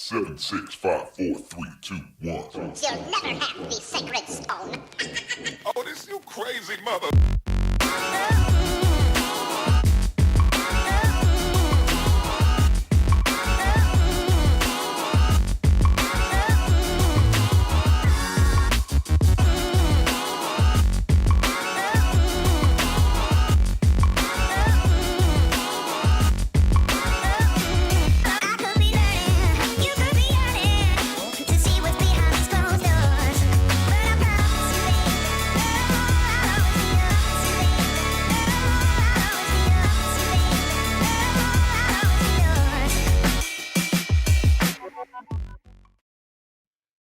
7, 6, 5, 4, 3, 2, 1. You'll never have the sacred stone. Oh, this you crazy mother.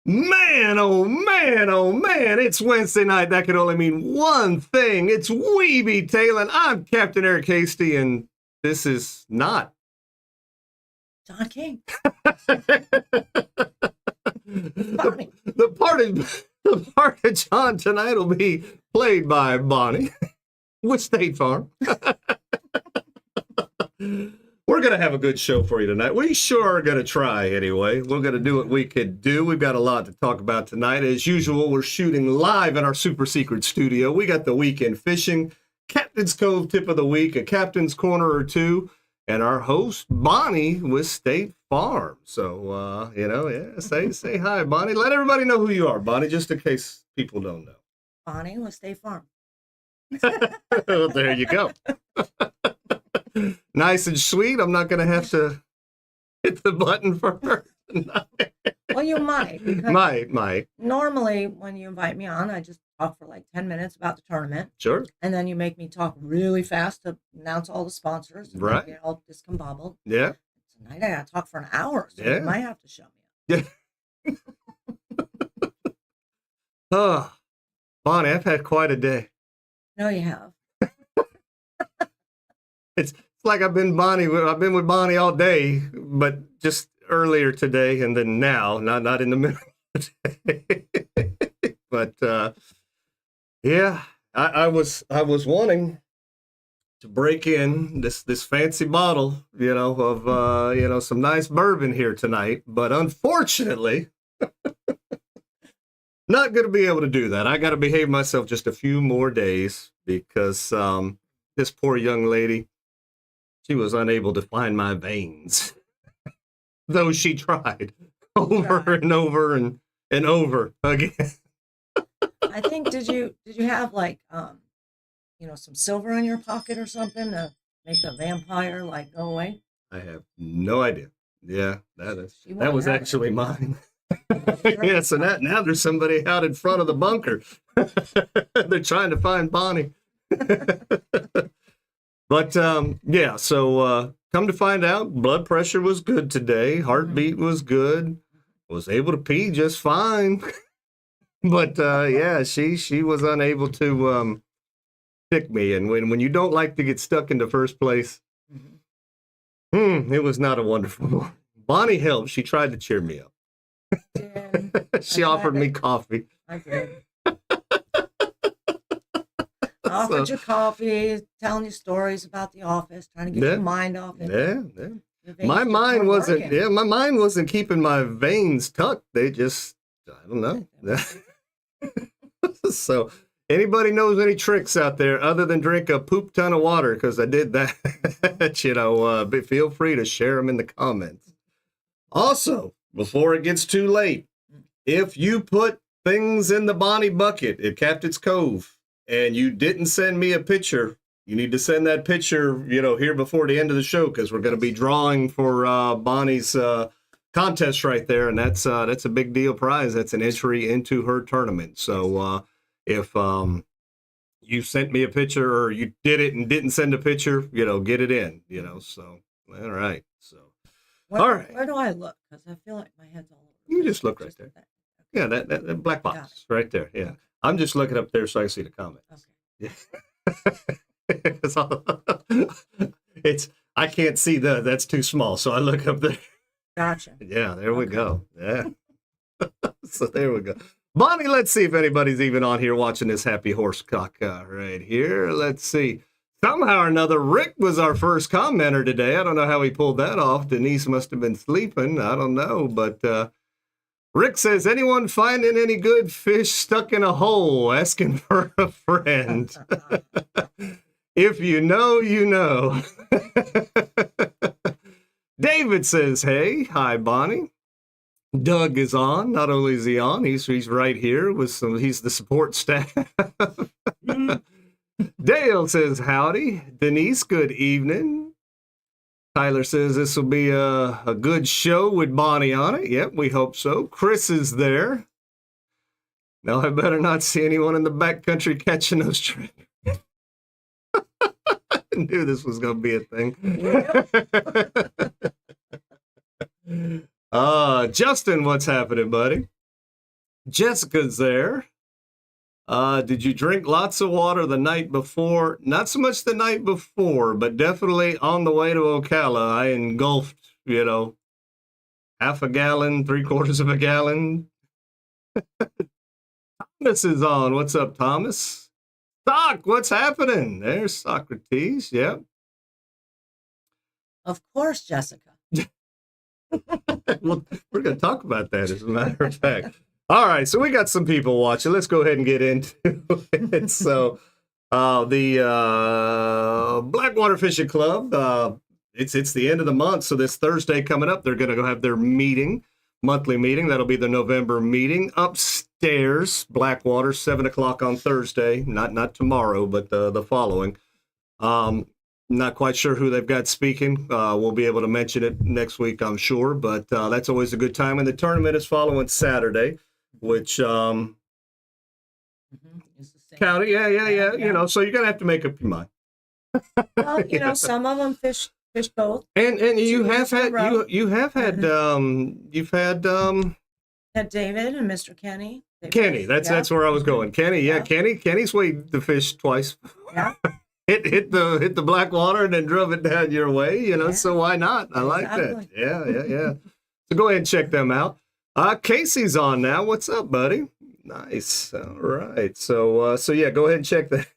Man, oh man, oh man, it's Wednesday night. That could only mean one thing. It's Weeby Talin. I'm Captain Eric Hasty, and this is not John King. the part of John tonight will be played by Bonnie with State Farm. We're going to have a good show for you tonight. We sure are going to try anyway. We're going to do what we could do. We've got a lot to talk about tonight. As usual, we're shooting live in our super secret studio. We got the weekend fishing, Captain's Cove tip of the week, a Captain's Corner or two, and our host, Bonnie, with State Farm. So, say hi, Bonnie. Let everybody know who you are, Bonnie, just in case people don't know. Bonnie with State Farm. There you go. Nice and sweet. I'm not going to have to hit the button for her tonight. Well, you might. Might. Normally, when you invite me on, I just talk for like 10 minutes about the tournament. Sure. And then you make me talk really fast to announce all the sponsors. And right. Get all discombobbled. Yeah. Tonight I got to talk for an hour, so yeah. You might have to show me up. Yeah. Oh, Bonnie, I've had quite a day. No, you have. It's like I've been with Bonnie all day, but just earlier today and then now, not in the middle of the day. But yeah, I was wanting to break in this fancy bottle, of some nice bourbon here tonight, but unfortunately, not going to be able to do that. I got to behave myself just a few more days because this poor young lady, she was unable to find my veins, though she tried over and over and over again. I think did you have like some silver in your pocket or something to make the vampire like go away? I have no idea. Yeah, that was actually mine. Yeah, so now there's somebody out in front of the bunker. They're trying to find Bonnie. But, so come to find out, blood pressure was good today. Heartbeat was good. Was able to pee just fine. But, she was unable to stick me. And when you don't like to get stuck in the first place, it was not a wonderful morning. Bonnie helped. She tried to cheer me up. She offered me coffee. I did. I offered you coffee, telling you stories about the office, trying to get your mind off it. Yeah. My mind wasn't keeping my veins tucked. They just, I don't know. So anybody knows any tricks out there other than drink a poop ton of water, because I did that, feel free to share them in the comments. Also, before it gets too late, if you put things in the Bonnie bucket at Captain's Cove, and you didn't send me a picture, you need to send that picture, here before the end of the show, because we're going to be drawing for Bonnie's contest right there, and that's a big deal prize. That's an entry into her tournament. So if you sent me a picture or you did it and didn't send a picture, get it in, So all right. So all right. Where do I look? Because I feel like my head's all over. You just look right there. Yeah, that black box right there. Yeah. I'm just looking up there so I see the comments. Okay. Yeah. I can't see that's too small, so I look up there. Gotcha. Yeah, there we go. Yeah. So there we go. Bonnie, let's see if anybody's even on here watching this happy horse cock right here. Let's see. Somehow or another, Rick was our first commenter today. I don't know how he pulled that off. Denise must have been sleeping. I don't know. But Rick says, anyone finding any good fish stuck in a hole? Asking for a friend. If you know, you know. David says, hey, hi, Bonnie. Doug is on. Not only is he on, he's right here with some. He's the support staff. Dale says, howdy. Denise, good evening. Tyler says this will be a good show with Bonnie on it. Yep, we hope so. Chris is there. Now I better not see anyone in the backcountry catching those trips. I knew this was going to be a thing. Justin, what's happening, buddy? Jessica's there. Did you drink lots of water the night before? Not so much the night before, but definitely on the way to Ocala. I engulfed, half a gallon, 3/4 of a gallon. Thomas is on. What's up, Thomas? Sock, what's happening? There's Socrates. Yep. Of course, Jessica. Well, we're going to talk about that, as a matter of fact. All right, so we got some people watching. Let's go ahead and get into it. So, the Blackwater Fishing Club, it's the end of the month. So this Thursday coming up, they're going to go have their monthly meeting. That'll be the November meeting upstairs, Blackwater, 7 o'clock on Thursday. Not tomorrow, but the following. Not quite sure who they've got speaking. We'll be able to mention it next week, I'm sure. But that's always a good time. And the tournament is following Saturday, which It's the same. county, yeah. So you're gonna have to make up your mind. Well, some of them fish both. And you have years in a had row. you've had Had David and Mr. Kenny. Kenny. That's where I was going. Kenny, yeah. Kenny's weighed the fish twice. Yeah. hit the Blackwater and then drove it down your way, Yeah. So why not? I like Exactly. that. Yeah. So go ahead and check them out. Casey's on now. What's up, buddy? Nice. All right. So yeah, go ahead and check that.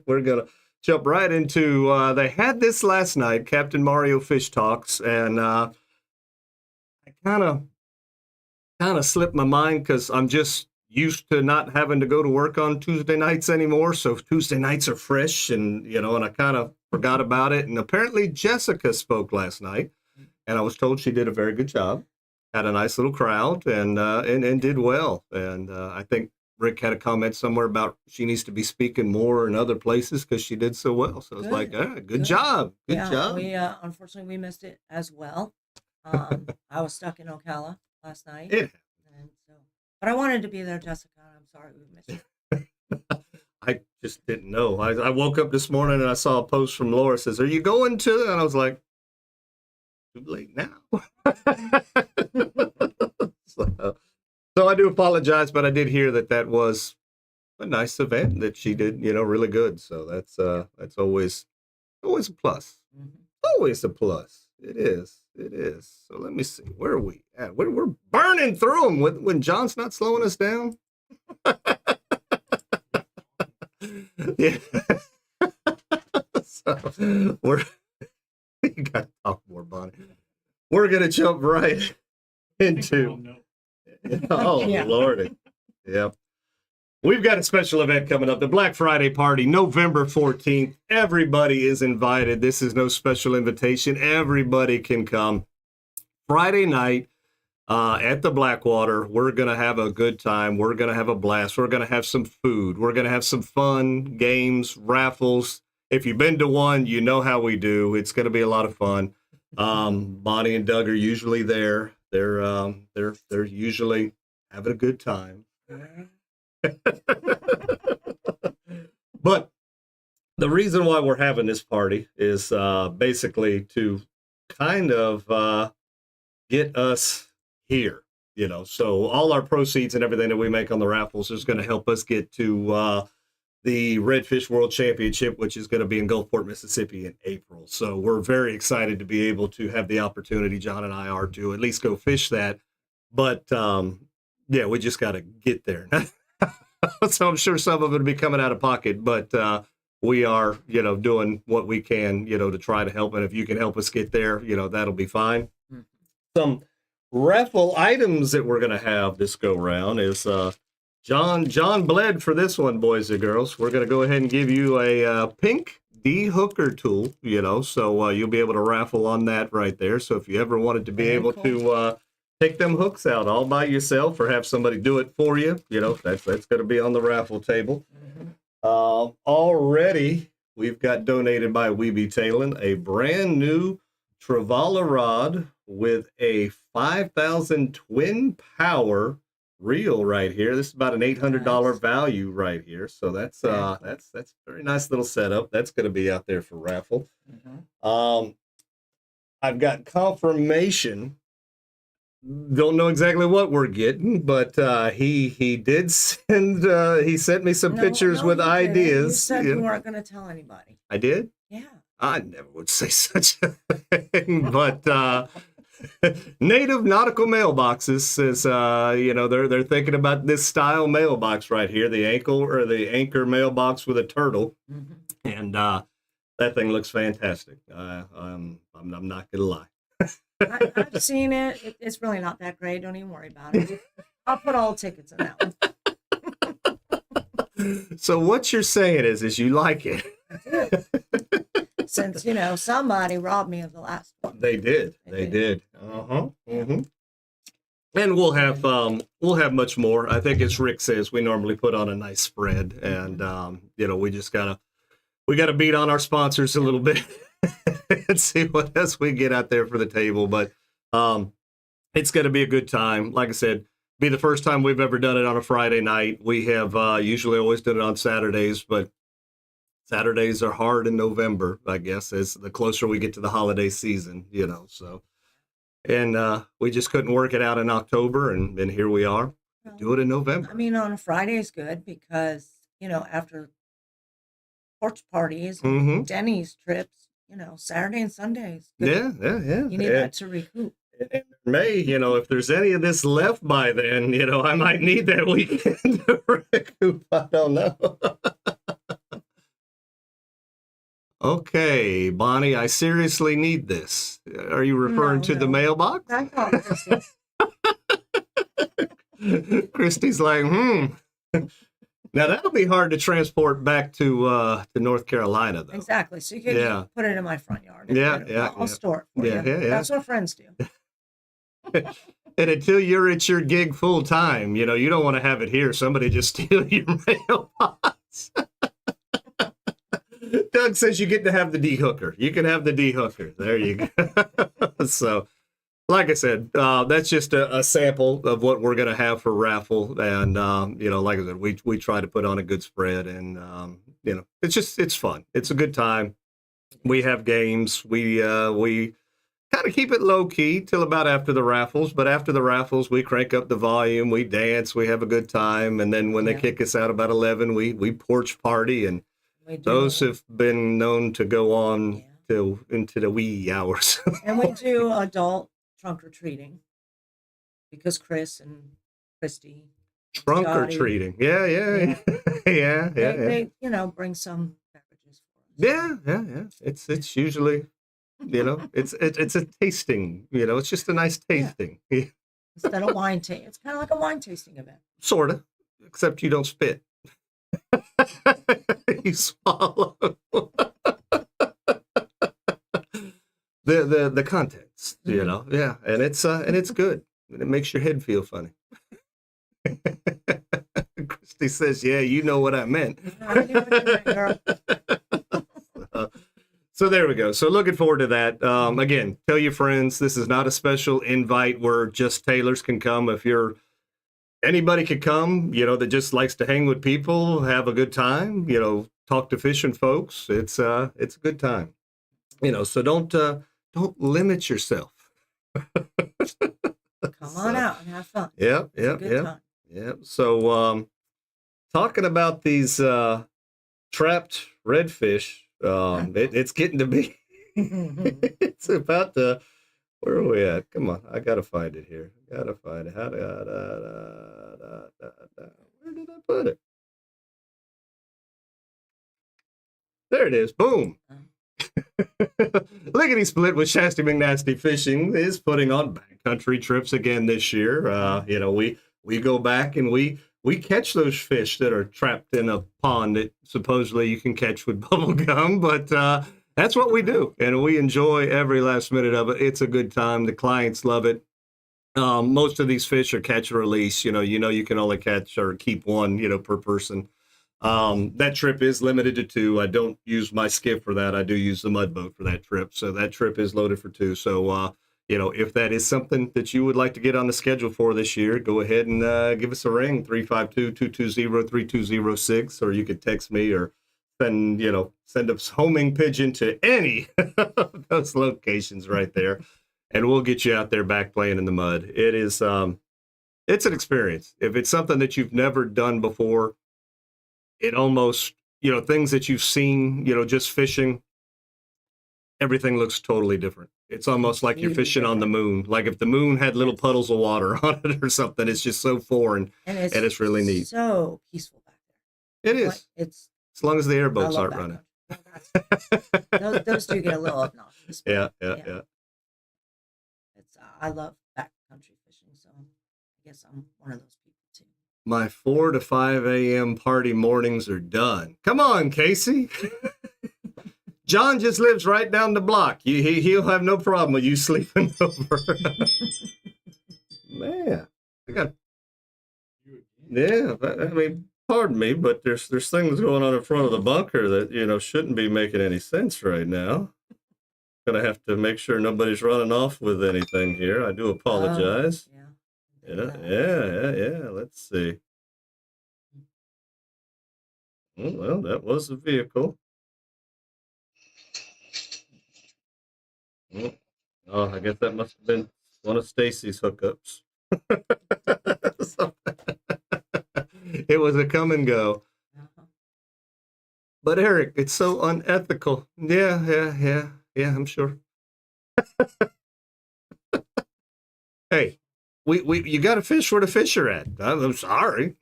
We're gonna jump right into. They had this last night, Captain Mario Fish Talks, and I kind of slipped my mind because I'm just used to not having to go to work on Tuesday nights anymore. So Tuesday nights are fresh, and and I kind of forgot about it. And apparently Jessica spoke last night, and I was told she did a very good job. Had a nice little crowd and did well. And I think Rick had a comment somewhere about she needs to be speaking more in other places because she did so well. So it's Good. like, good job. Good Yeah, job. we unfortunately we missed it as well. I was stuck in Ocala last night. Yeah. And so, but I wanted to be there, Jessica. I'm sorry we missed it. I just didn't know. I woke up this morning and I saw a post from Laura says, "Are you going to?" And I was like, too late now. So I do apologize, but I did hear that was a nice event that she did, really good. So that's always a plus. Mhm. Always a plus. It is. So let me see. Where are we at? We're burning through them when John's not slowing us down. Yeah. So you got to talk more, Bonnie. We're going to jump right into. Oh, Yeah. Lordy. Yep. We've got a special event coming up, the Black Friday party, November 14th. Everybody is invited. This is no special invitation. Everybody can come. Friday night at the Blackwater, we're going to have a good time. We're going to have a blast. We're going to have some food. We're going to have some fun, games, raffles. If you've been to one, you know how we do. It's going to be a lot of fun. Bonnie and Doug are usually there. They're usually having a good time. But the reason why we're having this party is basically to kind of get us here, so all our proceeds and everything that we make on the raffles is going to help us get to the Redfish World Championship, which is going to be in Gulfport, Mississippi in April. So we're very excited to be able to have the opportunity, John and I are, to at least go fish that. But yeah, we just got to get there. So I'm sure some of it will be coming out of pocket, but we are, doing what we can, to try to help. And if you can help us get there, that'll be fine. Mhm. Some raffle items that we're going to have this go round is John bled for this one, boys and girls. We're going to go ahead and give you a pink de-hooker tool, so you'll be able to raffle on that right there. So if you ever wanted to be Very able cool. to take them hooks out all by yourself or have somebody do it for you, that's going to be on the raffle table. Mhm. Already, we've got donated by Weeby Talon a brand new Trevally rod with a 5,000 twin power reel right here. This is about an $800 Nice. value right here. So that's Very cool. that's a very nice little setup. That's going to be out there for raffle. Mhm. I've got confirmation. Don't know exactly what we're getting, but he did send he sent me some pictures with you didn't. You ideas. said you weren't going to tell anybody. I did? Yeah. I never would say such a thing, but Native Nautical Mailboxes says, they're thinking about this style mailbox right here, the anchor mailbox with a turtle, Mhm. and that thing looks fantastic. I'm not gonna lie. I've seen it. It's really not that great. Don't even worry about it. I'll put all the tickets in that one. So what you're saying is you like it. Since, somebody robbed me of the last one. They did. They did. Mm-hmm. And we'll have much more. I think, as Rick says, we normally put on a nice spread, and we just gotta beat on our sponsors a little bit and see what else we get out there for the table. But it's gonna be a good time. Like I said, be the first time we've ever done it on a Friday night. We have usually always done it on Saturdays, but Saturdays are hard in November, I guess, as the closer we get to the holiday season, so. And we just couldn't work it out in October, and here we are. Do it in November. I mean, on a Friday is good because, after porch parties and Mhm. Denny's trips, Saturday and Sundays. Good. Yeah. You need that to recoup. In May, if there's any of this left by then, I might need that weekend to recoup. I don't know. Okay, Bonnie, I seriously need this. Are you referring to the No. mailbox? That's all, Christy. Christy's like, Now that'll be hard to transport back to North Carolina, though. Exactly. So you can Yeah. put it in my front yard. Yeah. I'll store it for Yeah, you. yeah. That's what friends do. And until you're at your gig full time, you don't want to have it here. Somebody just steal your mailbox. Doug says you get to have the D-hooker. You can have the D-hooker. There you go. So, like I said, that's just a sample of what we're going to have for raffle. And, like I said, we try to put on a good spread. And, it's fun. It's a good time. We have games. We kind of keep it low key till about after the raffles. But after the raffles, we crank up the volume. We dance. We have a good time. And then when they kick us out about 11, we porch party. And those have been known to go on till into the wee hours. And we do adult trunk or treating because Chris and Christy Trunk or Scotty. treating. Yeah. They bring some beverages for us. Yeah. It's usually, it's a tasting, it's just a nice tasting. Yeah. Instead of wine tasting. It's kind of like a wine tasting event. Sort of, except you don't spit. You swallow. The contents, yeah, and it's good. And it makes your head feel funny. Christy says, "Yeah, you know what I meant." I knew what you meant, girl. So there we go. So looking forward to that. Again, tell your friends this is not a special invite where just Taylors can come. If anybody could come, that just likes to hang with people, have a good time, talk to fishing folks. It's a good time. So don't limit yourself. Come on out and have fun. Yep. Good time. So talking about these trapped redfish, it's getting to be it's about to, where are we at? Come on, I gotta find it here. Gotta find it. Where did I put it? There it is. Boom. Lickety Split with Shasty McNasty Fishing is putting on backcountry trips again this year. You know, we go back and we catch those fish that are trapped in a pond that supposedly you can catch with bubble gum, but that's what we do, and we enjoy every last minute of it. It's a good time. The clients love it. Most of these fish are catch and release. You know, you can only catch or keep one, per person. That trip is limited to 2. I don't use my skiff for that. I do use the mud boat for that trip. So that trip is loaded for 2. So, if that is something that you would like to get on the schedule for this year, go ahead and give us a ring, 352-220-3206, or you could text me or send a homing pigeon to any of those locations right there. And we'll get you out there back playing in the mud. It is, it's an experience. If it's something that you've never done before, it almost, things that you've seen, just fishing, everything looks totally different. It's almost like you're fishing on the moon. Like if the moon had little puddles of water on it or something, it's just so foreign, and it's really neat. So peaceful back there. It is. Like, it's as long as the airboats aren't running. Those do get a little obnoxious. Yeah. I love backcountry fishing, so I guess I'm one of those people too. My 4 to 5 a.m. party mornings are done. Come on, Casey. John just lives right down the block. He'll have no problem with you sleeping over. Man, pardon me, but there's things going on in front of the bunker that, shouldn't be making any sense right now. Gonna have to make sure nobody's running off with anything here. I do apologize. Yeah. Let's see. Oh, well, that was a vehicle. Oh, I guess that must have been one of Stacy's hookups. It was a come and go. But Eric, it's so unethical. Yeah, I'm sure. Hey, you got to fish where the fish are at. I'm sorry.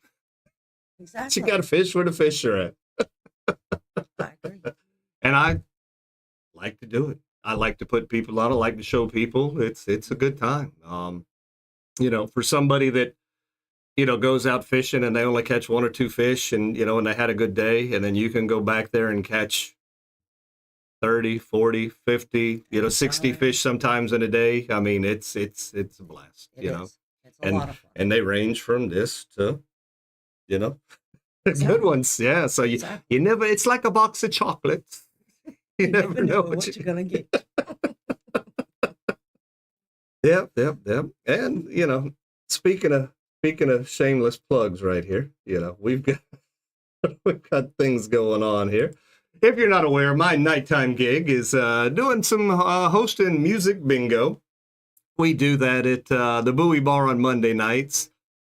Exactly. You got to fish where the fish are at. I agree. And I like to do it. I like to put people on. I like to show people it's a good time. For somebody that, goes out fishing and they only catch 1 or 2 fish and, and they had a good day, and then you can go back there and catch 30, 40, 50, 60 fish sometimes in a day. I mean, it's a blast, It's a lot of fun. And they range from this to, good ones. Yeah. So you never, it's like a box of chocolates. You never know what you're going to get. Yep. And, speaking of shameless plugs right here, we've got things going on here. If you're not aware, my nighttime gig is doing some hosting music bingo. We do that at the Bowie Bar on Monday nights.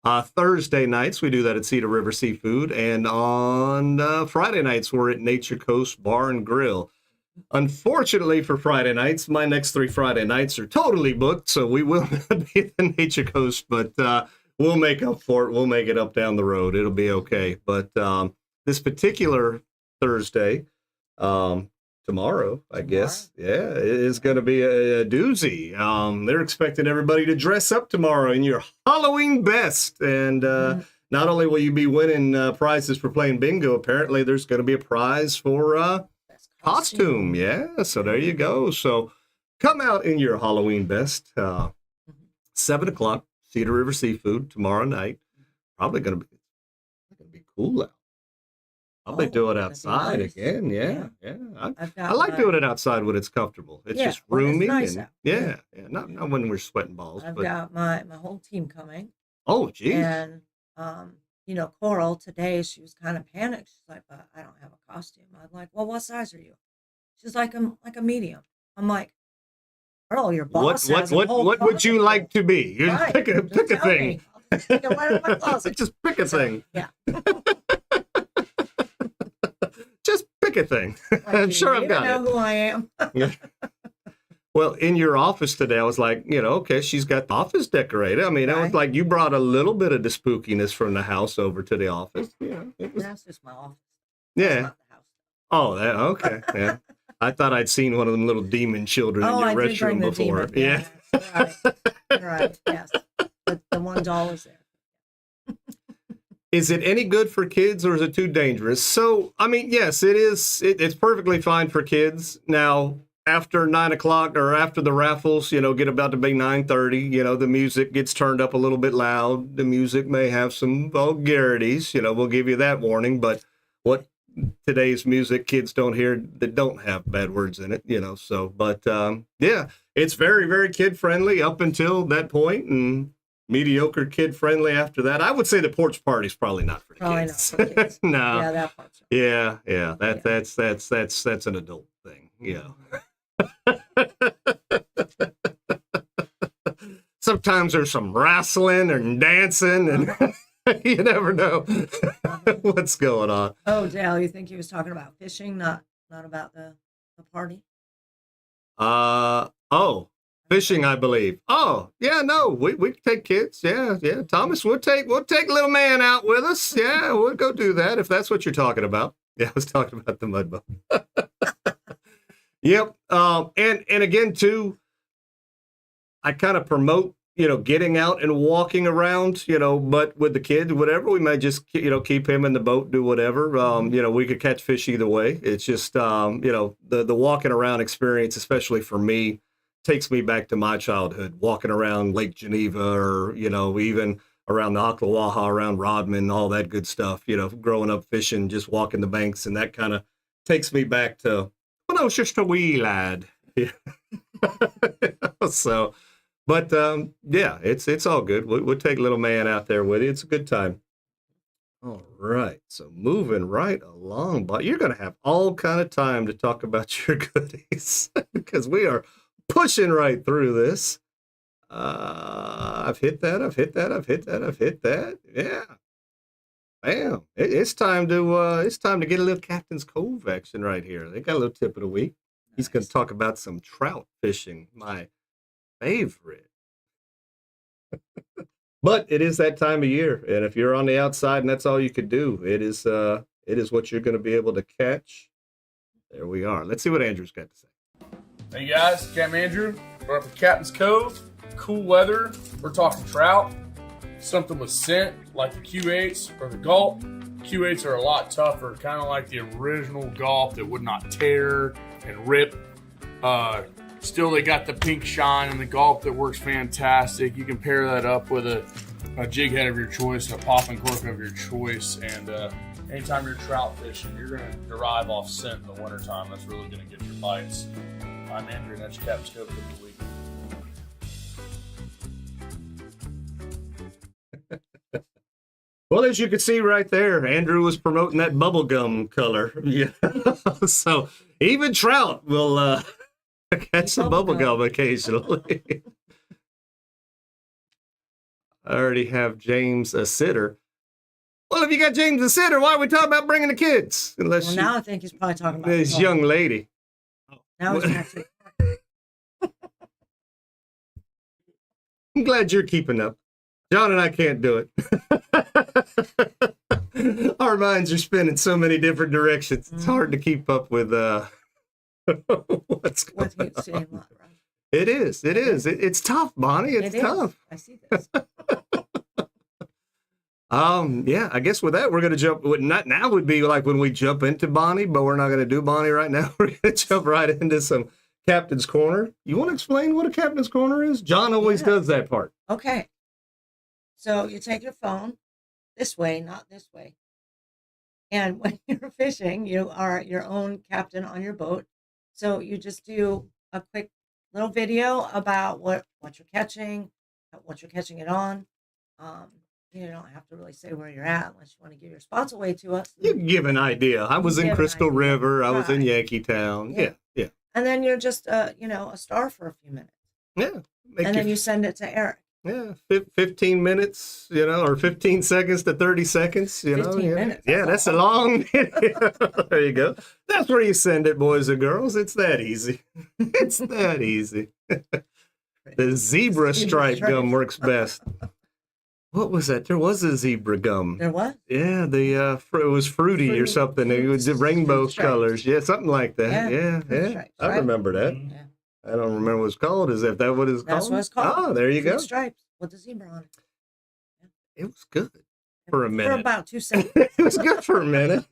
Thursday nights, we do that at Cedar River Seafood. And on Friday nights, we're at Nature Coast Bar and Grill. Unfortunately for Friday nights, my next 3 Friday nights are totally booked, so we will not be at the Nature Coast, but we'll make up for it. We'll make it up down the road. It'll be okay. But this particular Thursday, tomorrow, I guess, it is going to be a doozy. They're expecting everybody to dress up tomorrow in your Halloween best, and not only will you be winning prizes for playing bingo, apparently there's going to be a prize for costume. Yeah, so there you go. So come out in your Halloween best. 7 o'clock, Cedar River Seafood tomorrow night. Probably going to be cool out. I'll be doing it outside nice. Again. Yeah. I like doing it outside when it's comfortable. It's just roomy. It's nice and not when we're sweating balls. I've got my whole team coming. Oh, geez. And, Coral today, she was kind of panicked. She's like, but I don't have a costume. I'm like, well, what size are you? She's like, I'm like a medium. I'm like, Coral, your boss has a whole what would you like to be? You Right. pick a thing. Just pick it right in my closet. Just pick a thing. Yeah. Just pick a thing. Like, I'm sure I've got know it. who I am. Well, in your office today, I was like, okay, she's got the office decorated. I mean, I was Right. like, you brought a little bit of the spookiness from the house over to the office. Yeah, it was, That's just my office. yeah. That's not the house. Oh, that okay. Yeah. I thought I'd seen one of them little demon children in your I did bring restroom the before. demon. Yeah. Right. Right. Yes. The one's always there. Is it any good for kids or is it too dangerous? So, I mean, yes, it is. It's perfectly fine for kids. Now, after 9 o'clock or after the raffles, get about to be 9:30, the music gets turned up a little bit loud. The music may have some vulgarities, we'll give you that warning. But what today's music kids don't hear that don't have bad words in it, so, but yeah, it's very, very kid friendly up until that point and mediocre kid friendly after that. I would say the porch party's probably not for kids. Not for kids. No. Yeah, that part's Yeah. That's an adult thing. Yeah. Sometimes there's some wrestling and dancing and you never know what's going on. Oh, Dale, you think he was talking about fishing, not about the party? Fishing, I believe. Oh, yeah, no, we can take kids. Yeah. Thomas, we'll take little man out with us. Yeah, we'll go do that if that's what you're talking about. Yeah, I was talking about the mud boat. Yep. And again, too, I kind of promote, getting out and walking around, but with the kid, whatever, we may just, keep him in the boat, do whatever. We could catch fish either way. It's just, the walking around experience, especially for me, takes me back to my childhood, walking around Lake Geneva or, even around the Ocklawaha, around Rodman, all that good stuff, growing up fishing, just walking the banks. And that kind of takes me back to when I was just a wee lad. Yeah. So, but yeah, it's all good. We'll take little man out there with you. It's a good time. All right. So moving right along, but you're going to have all kind of time to talk about your goodies because we are pushing right through this. I've hit that. Yeah. Bam. It's time to get a little Captain's Cove action right here. They got a little tip of the week. He's going to talk about some trout fishing, my favorite. But it is that time of year, and if you're on the outside and that's all you could do, it is what you're going to be able to catch. There we are. Let's see what Andrew's got to say. Hey guys, Captain Andrew. We're up at Captain's Cove. Cool weather. We're talking trout. Something with scent, like the Q8s or the gulp. Q8s are a lot tougher, kind of like the original gulp that would not tear and rip. Still, they got the pink shine in the gulp that works fantastic. You can pair that up with a jig head of your choice, a popping cork of your choice, and anytime you're trout fishing, you're going to derive off scent in the wintertime. That's really going to get your bites. I'm Andrew, and that's your Captain's Cove Tip of the Week. Well, as you can see right there, Andrew was promoting that bubblegum color. Yeah. So even trout will catch some bubblegum occasionally. I already have James a sitter. Well, if you got James a sitter, why are we talking about bringing the kids? Unless now I think he's probably talking about this young lady. Now he's actually. I'm glad you're keeping up. John and I can't do it. Our minds are spinning so many different directions. It's hard to keep up with what's going on. It is. It's tough, Bonnie. It's tough. I see this. Yeah, I guess with that, we're going to jump. Not now would be like when we jump into Bonnie, but we're not going to do Bonnie right now. We're going to jump right into some Captain's Corner. You want to explain what a Captain's Corner is? John always does that part. Okay. So you take your phone this way, not this way. And when you're fishing, you are your own captain on your boat. So you just do a quick little video about what you're catching it on. You don't have to really say where you're at unless you want to give your spots away to us. You can give an idea. I was in Crystal River. I was in Yankeetown. Yeah. And then you're just, a star for a few minutes. Yeah. And then you send it to Eric. Yeah, 15 minutes, or 15 seconds to 30 seconds, 15 minutes. Yeah, that's a long video. There you go. That's where you send it, boys and girls. It's that easy. It's that easy. The zebra stripe gum works best. What was that? There was a zebra gum. There was. Yeah, it was fruity or something. It was the rainbow Fruit stripes. colors. Yeah, something like that. Yeah. Fruit stripes, I right? remember that. Yeah. I don't remember what it's called. Is that what it's called? That's what it's called. Oh, there you Fruit go. stripes with the zebra on it. It was good for a minute. For about 2 seconds. It was good for a minute.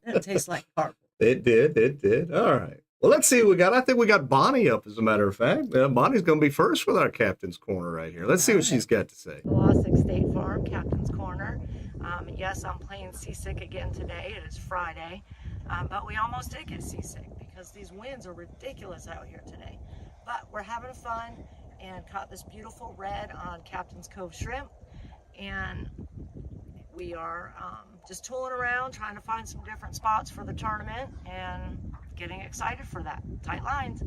It tastes like cardboard. It did. All right. Well, let's see what we got. I think we got Bonnie up, as a matter of fact. Bonnie's going to be first with our Captain's Corner right here. Let's see what she's got to say. Wlasiuk State Farm, Captain's Corner. Yes, I'm playing seasick again today. It is Friday. But we almost did get seasick because these winds are ridiculous out here today. But we're having fun and caught this beautiful red on Captain's Cove shrimp. And we are just tooling around, trying to find some different spots for the tournament and getting excited for that. Tight lines.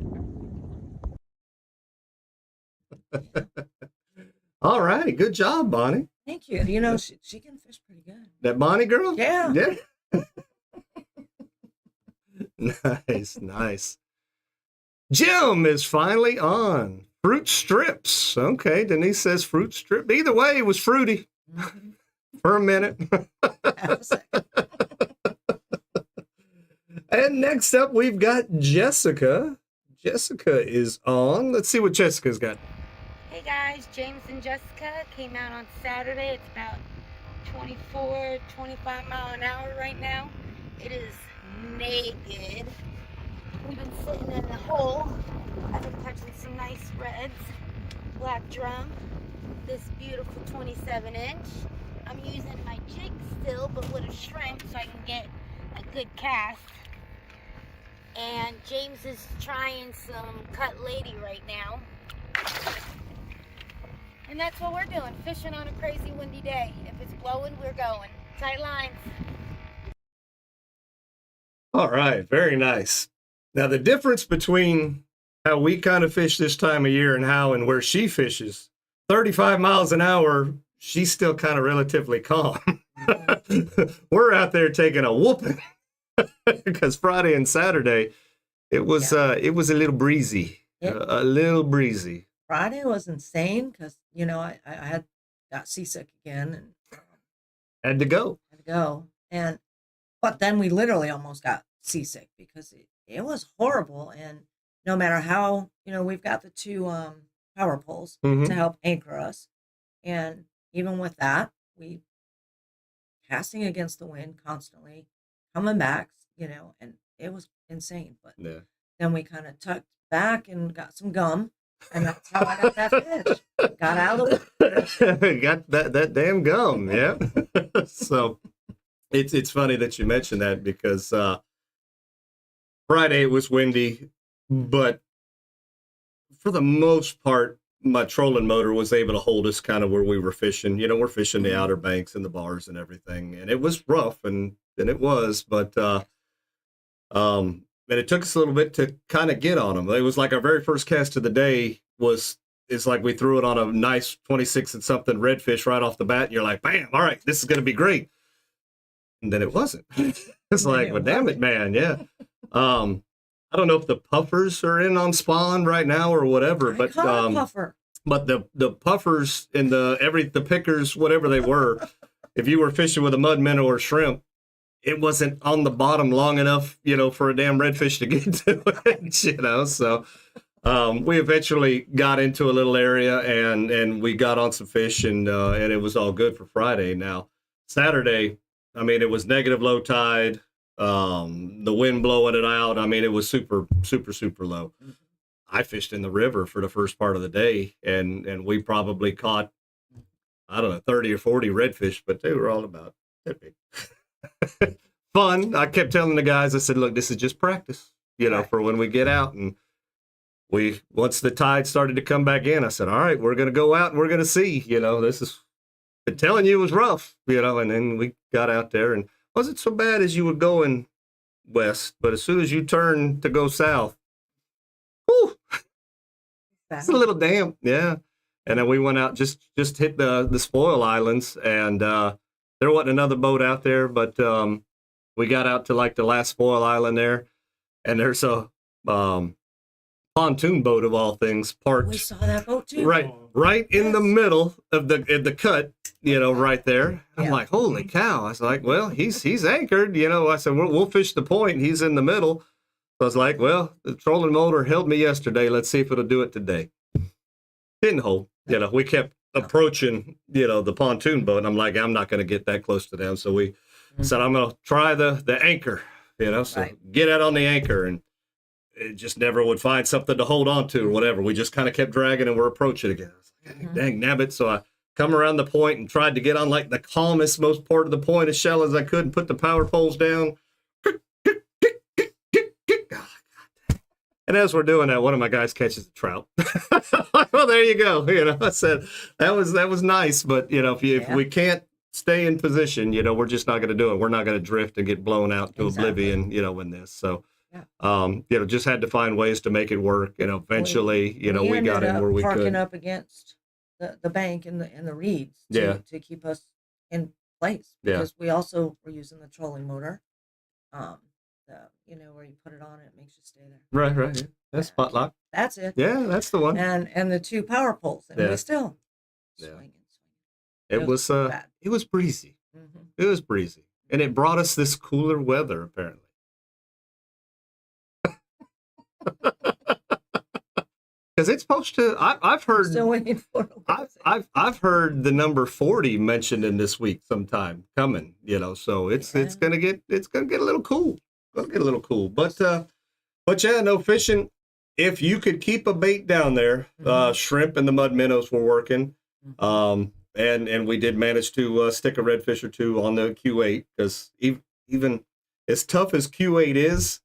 All right. Good job, Bonnie. Thank you. You know, she can fish pretty good. That Bonnie girl? Yeah. Yeah. Nice. Jim is finally on. Fruit strips. Okay, Denise says fruit strip. Either way, it was fruity for a minute. Half a second. And next up, we've got Jessica. Jessica is on. Let's see what Jessica's got. Hey guys, James and Jessica came out on Saturday. It's about 24, 25 mile an hour right now. It is naked. We've been sitting in the hole. I've been catching some nice reds. Black drum. This beautiful 27-inch. I'm using my jig still, but with a shrimp so I can get a good cast. And James is trying some cut lady right now. And that's what we're doing, fishing on a crazy windy day. If it's blowing, we're going. Tight lines. All right, very nice. Now, the difference between how we kind of fish this time of year and how and where she fishes, 35 miles an hour, she's still kind of relatively calm. We're out there taking a whooping because Friday and Saturday, it was a little breezy, a little breezy. Friday was insane because, you know, I got seasick again and Had to go. But then we literally almost got seasick because it was horrible. And no matter how, you know, we've got the two power poles to help anchor us. And even with that, we casting against the wind constantly, coming back, you know, and it was insane. But then we kind of tucked back and got some gum. And that's how I got that fish. Got out of the Got that damn gum, yeah. So it's funny that you mentioned that because Friday it was windy, but for the most part, my trolling motor was able to hold us kind of where we were fishing. You know, we're fishing the Outer Banks and the bars and everything, and it was rough, and it was, but and it took us a little bit to kind of get on them. It was like our very first cast of the day is like we threw it on a nice 26 and something redfish right off the bat. And you're like, bam, all right, this is going to be great. And then it wasn't. It's like, well, damn it, man. Yeah. I don't know if the puffers are in on spawn right now or whatever, but puffer. But the puffers and the pickers, whatever they were, if you were fishing with a mud minnow or shrimp, it wasn't on the bottom long enough, you know, for a damn redfish to get to it, you know. So we eventually got into a little area and we got on some fish and it was all good for Friday. Now, Saturday, I mean, it was negative low tide, the wind blowing it out. I mean, it was super, super, super low. I fished in the river for the first part of the day and we probably caught, I don't know, 30 or 40 redfish, but they were all about that big. Fun. I kept telling the guys, I said, look, this is just practice, you know, for when we get out. And once the tide started to come back in, I said, all right, we're going to go out and we're going to see, you know, this is, been telling you it was rough, you know, and then we got out there and wasn't so bad as you were going west, but as soon as you turn to go south, whew, it's a little damp. Yeah. And then we went out, just hit the spoil islands and, there wasn't another boat out there, but we got out to like the last spoil island there, and there's a pontoon boat of all things parked. We saw that boat too. Right right in the middle of the cut, right there. I'm Yeah. like, holy cow. I was like, well, he's anchored, I said, we'll fish the point. He's in the middle. So I was like, well, the trolling motor held me yesterday. Let's see if it'll do it today. Didn't hold. We kept approaching, the pontoon boat. And I'm like, I'm not going to get that close to them. So we said, I'm going to try the anchor, so get out on the anchor. And it just never would find something to hold on to or whatever. We just kind of kept dragging and we're approaching again. I was like, dang nabbit. So I come around the point and tried to get on like the calmest, most part of the point as shallow as I could and put the power poles down. And as we're doing that, one of my guys catches a trout. Well, there you go. I said that was nice, but if we can't stay in position, we're just not going to do it. We're not going to drift and get blown out to oblivion, in this. So, just had to find ways to make it work. Eventually, we got in where we could. Parking up against the bank and the reeds to keep us in place because we also were using the trolling motor. Where you put it on, it makes you stay there. Right. Yeah. That's spot lock. That's it. Yeah, that's the one. And the 2 power poles, and we still swinging. It was breezy. Mm-hmm. It was breezy, and it brought us this cooler weather apparently. Because it's supposed to. I've heard. Still waiting for it. I've heard the number 40 mentioned in this week sometime coming. So it's gonna get a little cool. Gonna get a little cool, but yeah, no fishing. If you could keep a bait down there, shrimp and the mud minnows were working, and we did manage to stick a redfish or 2 on the Q8 because even as tough as Q8 is,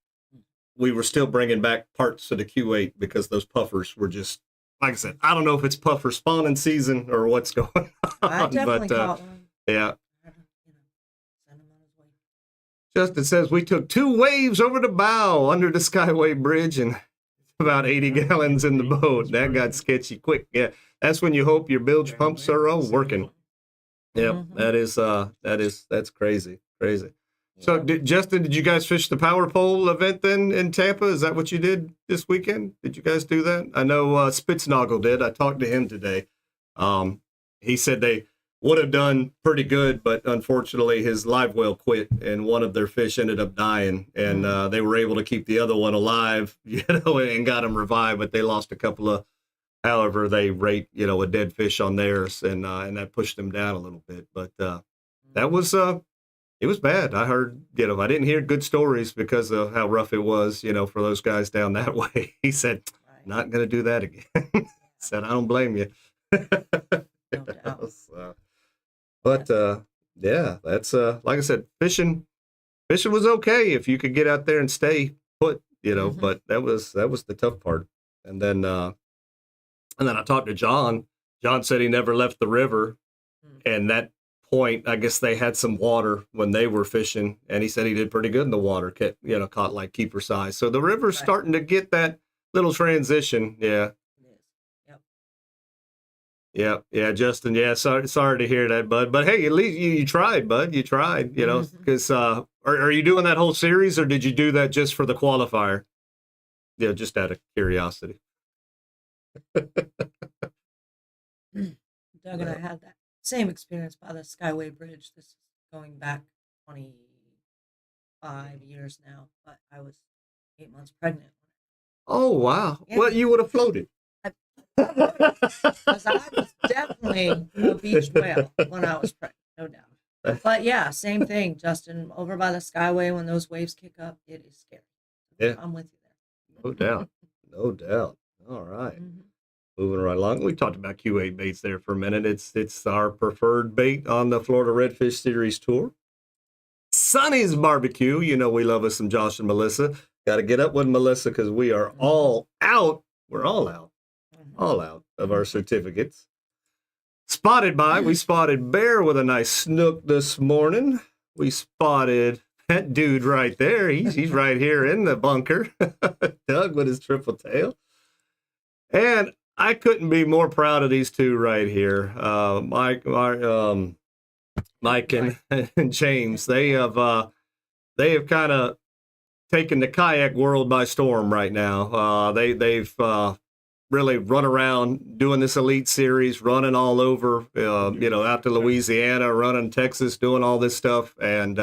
we were still bringing back parts of the Q8 because those puffers were just, like I said, I don't know if it's puffer spawning season or what's going on. I definitely caught one. Yeah. Justin says, we took 2 waves over the bow under the Skyway Bridge and about 80 gallons in the boat. That got sketchy quick. Yeah, that's when you hope your bilge pumps are all working. Yeah, that's crazy. So, Justin, did you guys fish the power pole event then in Tampa? Is that what you did this weekend? Did you guys do that? I know Spitznagel did. I talked to him today. He said they would have done pretty good, but unfortunately his live well quit and one of their fish ended up dying, and they were able to keep the other one alive, and got him revived, but they lost a couple of, however they rate, a dead fish on theirs, and that pushed them down a little bit. But that was, it was bad. I heard, I didn't hear good stories because of how rough it was, for those guys down that way. He said, not going to do that again. Said, I don't blame you. No doubt. But yeah, that's like I said, fishing was okay if you could get out there and stay put, but that was the tough part. And then I talked to John. John said he never left the river, and that point, I guess they had some water when they were fishing, and he said he did pretty good in the water, caught like keeper size. So the river's starting to get that little transition. Yeah. Yeah, Justin. Yeah, sorry to hear that, bud. But hey, at least you tried, bud. You tried, because are you doing that whole series, or did you do that just for the qualifier? Yeah, just out of curiosity. Doug and I had that same experience by the Skyway Bridge. This is going back 25 years now, but I was 8 months pregnant. Oh, wow. Yeah. Well, you would have floated. Because I was definitely a beach whale when I was pregnant, no doubt. But yeah, same thing, Justin. Over by the Skyway, when those waves kick up, it is scary. Yeah, I'm with you there. No doubt. No doubt. All right. Moving right along. We talked about Q8 baits there for a minute. It's our preferred bait on the Florida Redfish Series tour. Sonny's Barbecue. We love us some Josh and Melissa. Got to get up with Melissa because we are all out. We're all out. All out of our certificates. We spotted Bear with a nice snook this morning. We spotted that dude right there. He's right here in the bunker. Doug with his triple tail. And I couldn't be more proud of these two right here. Mike and James. They have kind of taken the kayak world by storm right now. They've really run around doing this elite series, running all over, out to Louisiana, running Texas, doing all this stuff. And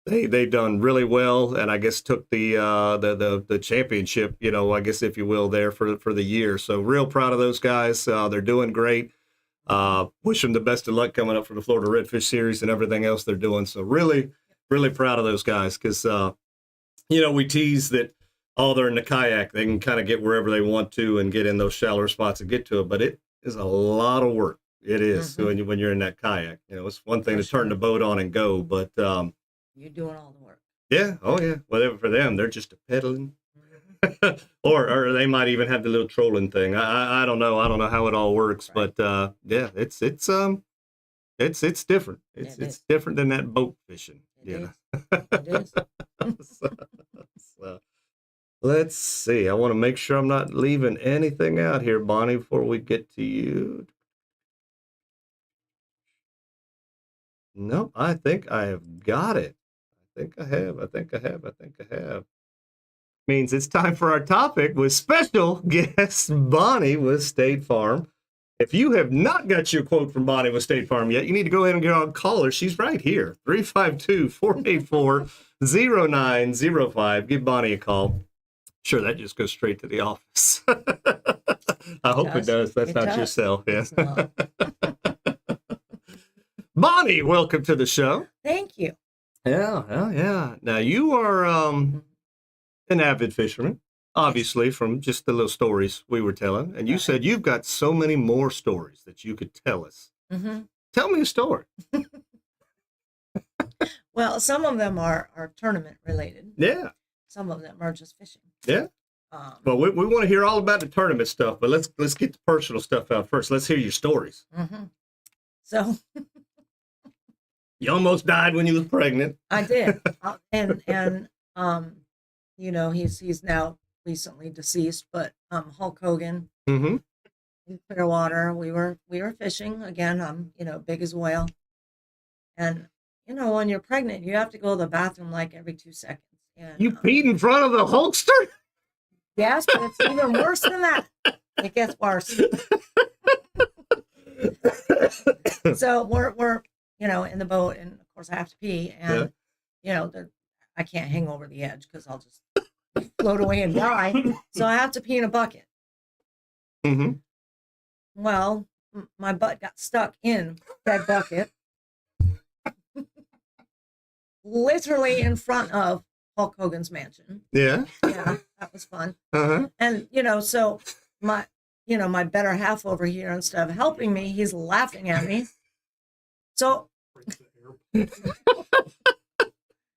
they've done really well. And I guess took the championship, I guess, if you will, there for the year. So real proud of those guys. They're doing great. Wish them the best of luck coming up for the Florida Redfish Series and everything else they're doing. So really, really proud of those guys because, we tease that, they're in the kayak. They can kind of get wherever they want to and get in those shallower spots and get to it. But it is a lot of work. It is when you're in that kayak. It's one thing to turn the boat on and go, but you're doing all the work. Yeah. Oh, yeah. Whatever for them, they're just pedaling. or they might even have the little trolling thing. I don't know. I don't know how it all works, right. But yeah, it's different. It's different than that boat fishing. It is. So, let's see. I want to make sure I'm not leaving anything out here, Bonnie, before we get to you. No, I think I have got it. I think I have. Means it's time for our topic with special guest Bonnie with State Farm. If you have not got your quote from Bonnie with State Farm yet, you need to go ahead and get on call her. She's right here, 352-484-0905. Give Bonnie a call. Sure, that just goes straight to the office. I hope it does. That's not your cell. Yeah. Bonnie, welcome to the show. Thank you. Yeah. Now, you are an avid fisherman, obviously, from just the little stories we were telling. And you said you've got so many more stories that you could tell us. Mm-hmm. Tell me a story. Well, some of them are tournament related. Yeah. Some of them are just fishing. Yeah. But we want to hear all about the tournament stuff, but let's get the personal stuff out first. Let's hear your stories. Mm-hmm. So you almost died when you was pregnant. I did. And he's now recently deceased, but Hulk Hogan in Clearwater, we were fishing again. I'm big as a whale, and when you're pregnant, you have to go to the bathroom like every 2 seconds. And, you peed in front of the Hulkster? Yes, but it's even worse than that. It gets worse. So we're in the boat, and of course I have to pee, and I can't hang over the edge because I'll just float away and die. So I have to pee in a bucket. Mm-hmm. Well, my butt got stuck in that bucket, literally in front of Hulk Hogan's mansion. Yeah, that was fun. Uh-huh. And so my better half over here, instead of helping me, he's laughing at me. So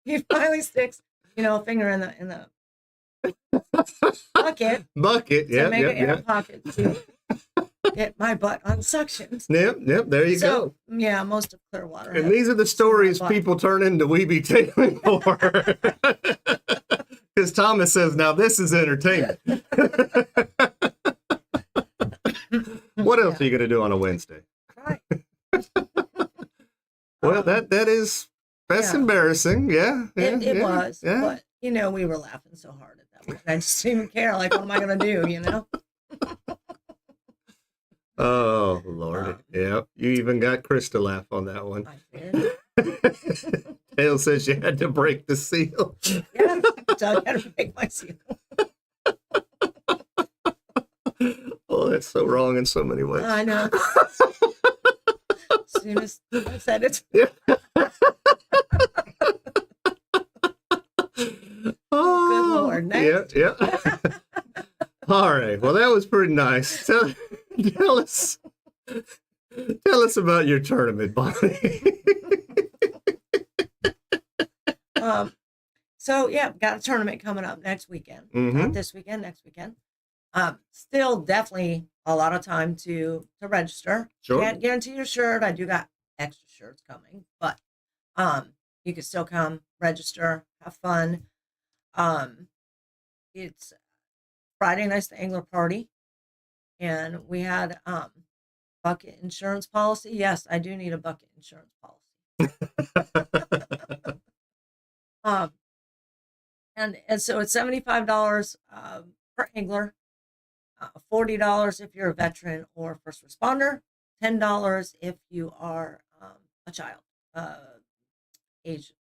he finally sticks, a finger in the bucket. Yeah, make an air pocket to get my butt unsuctioned. Yep. There you go. Yeah, most of Clearwater. And these are the stories people turn into We Be Tailing for. Because Thomas says, now this is entertainment. What else are you going to do on a Wednesday? Right. Well, that's embarrassing. Yeah. It was. Yeah. But, we were laughing so hard at that point. I just didn't even care. Like, what am I going to do, Oh, Lord. Yeah. You even got Chris to laugh on that one. I did. Dale says you had to break the seal. Yeah, Doug had to break my seal. Oh, that's so wrong in so many ways. I know. As soon as I said it. Yeah. Oh, good Lord. Next. Yeah. All right. Well, that was pretty nice. Tell us about your tournament, Bonnie. Got a tournament coming up next weekend. Not this weekend, next weekend. Still definitely a lot of time to register. Sure. Can't guarantee your shirt. I do got extra shirts coming, but you can still come, register, have fun. It's Friday night's the angler party, and we had bucket insurance policy. Yes, I do need a bucket insurance policy. And so it's $75 per angler. $40 if you're a veteran or first responder, $10 if you are a child, age.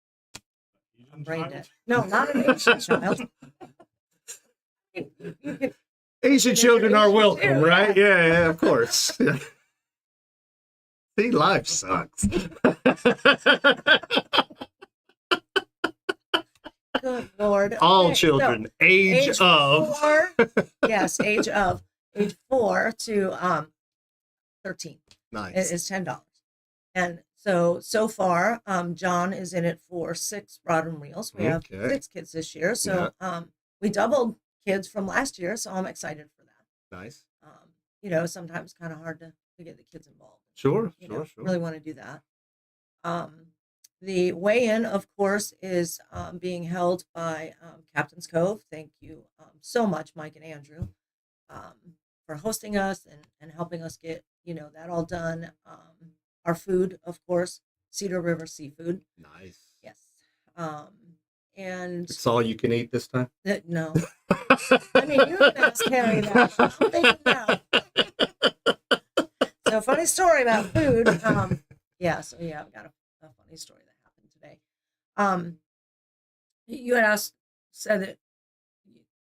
I'm brain dead. No, not an Asian child. You could, Asian children are Asian welcome, too, right? Yeah, of course. See, life sucks. good Lord. All Okay, so children, age of. 4, yes, age 4 to 13 Nice. is $10. And so far, John is in it for 6 rod and reels. We have Okay. 6 kids this year. So we doubled kids from last year. So I'm excited for that. Nice. Sometimes kind of hard to get the kids involved. Sure. Really want to do that. The weigh-in, of course, is being held by Captain's Cove. Thank you so much, Mike and Andrew, for hosting us and helping us get, that all done. Our food, of course, Cedar River seafood. Nice. Yes. And It's all you can eat this time? no. I mean, you can ask Karrie that. I'm thinking now. So, funny story about food. I've got a funny story that happened today. You had said that